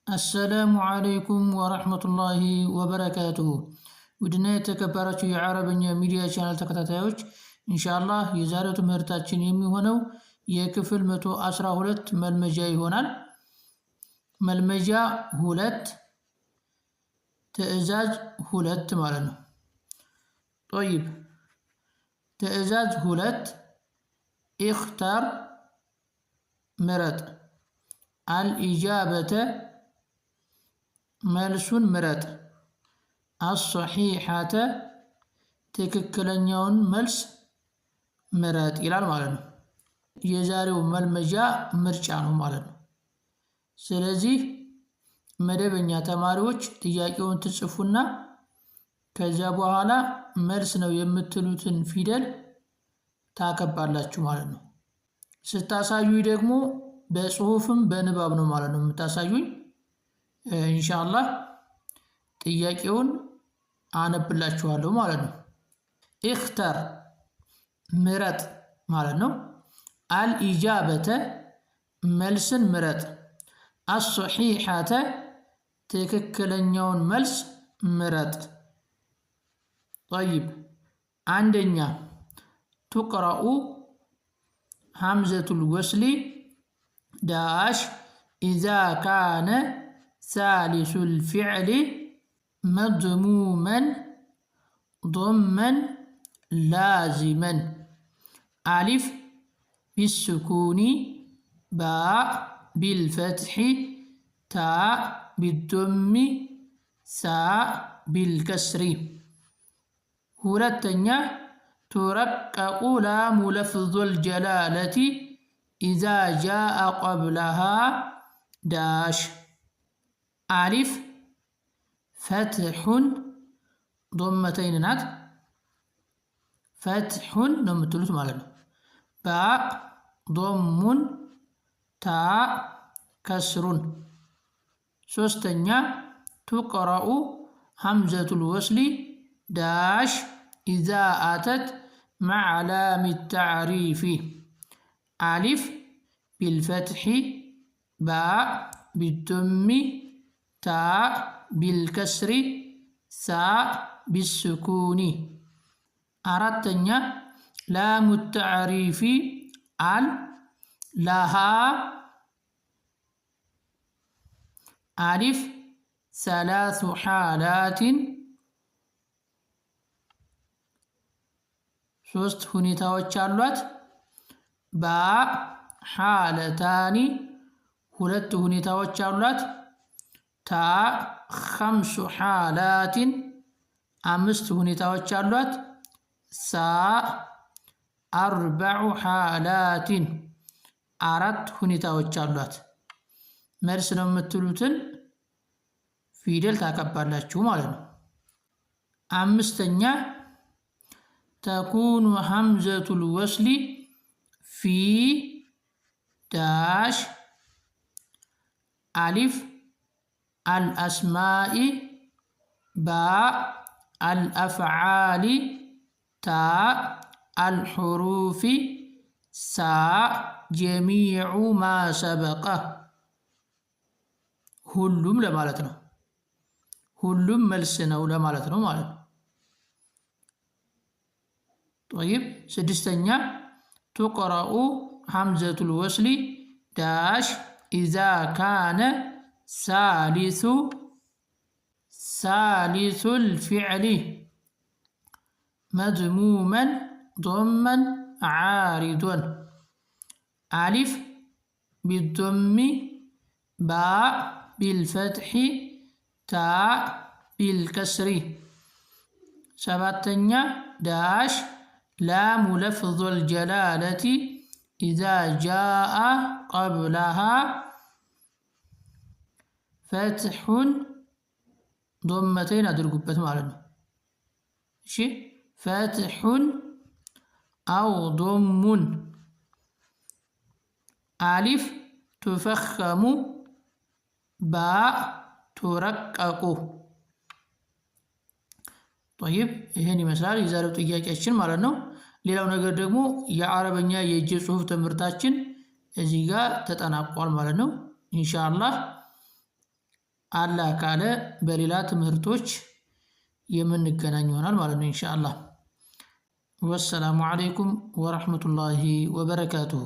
السلام عليكم ورحمة الله وبركاته. ودنا تكبرت عربية ميديا شانل تكتاتيوش إن شاء الله يزارة مرتاتشين يمي هونو يكفل متو أسرى هولت ملمجا يهونال ملمجا هولت تأزاج هولت مالنا. طيب تأزاج هولت اختار مرت الإجابة መልሱን ምረጥ الصحيحة ትክክለኛውን መልስ ምረጥ ይላል ማለት ነው። የዛሬው መልመጃ ምርጫ ነው ማለት ነው። ስለዚህ መደበኛ ተማሪዎች ጥያቄውን ትጽፉና ከዛ በኋላ መልስ ነው የምትሉትን ፊደል ታከባላችሁ ማለት ነው። ስታሳዩኝ ደግሞ በጽሁፍም በንባብ ነው ማለት ነው የምታሳዩኝ። ኢንሻአላህ ጥያቄውን አነብላችኋለሁ ማለት ነው። اختر ምረጥ ማለት ነው። الإجابة መልስን ምረጥ الصحيحة ትክክለኛውን መልስ ምረጥ። طيب አንደኛ تقرأ همزة الوصل داش إذا كان ثالث الفعل مضموما ضما لازما. ألف بالسكون باء بالفتح تاء بالضم ساء بالكسر. ሁለተኛ ترقق لام لفظ الجلالة إذا جاء قبلها داش. ألف فتح ضمتين نات فتح نمتلوت مالنا باء ضم تاء كسر. سوستنيا تقرأ همزة الوصل داش إذا أتت مع لام التعريف. ألف بالفتح باء بالضم تاء بالكسر ساء بالسكون. أردتني لام التعريف ال لها ألف ثلاث حالات ሶስት ሁኔታዎች አሏት። باء حالتان ሁለት ሁኔታዎች አሏት። تاء خمس حالات አምስት ሁኔታዎች አሏት። ساء أربع حالات አራት ሁኔታዎች አሏት። መልስ ነው የምትሉትን ፊደል ታከባላችሁ ማለት ነው። አምስተኛ تكون همزة الوصل في داش ألف الأسماء باء الأفعال تاء الحروف ساء جميع ما سبقه. ሁሉም ለማለት ነው። ሁሉም መልስ ነው ለማለት ነው ማለት ነው። طيب سدستنيا تقرأ همزة الوصل داش إذا كان ثالث الفعل مضموما ضما عارضا. ألف بالضم باء بالفتح تاء بالكسر. سبعتنيا داش لام لفظ الجلالة إذا جاء قبلها فتح ضمتين أدرقبت معلنا شي فتح أو ضم. ألف تفخم باء ترقق. طيب ይሄን ይመስላል የዛሬው ጥያቄያችን ማለት ነው። ሌላው ነገር ደግሞ የአረበኛ የእጅ ጽሁፍ ትምህርታችን እዚህ ጋር ተጠናቋል ማለት ነው። ኢንሻአላህ አላህ ካለ በሌላ ትምህርቶች የምንገናኝ ይሆናል ማለት ነው ኢንሻአላህ። ወሰላሙ አለይኩም ወራህመቱላሂ ወበረካቱሁ።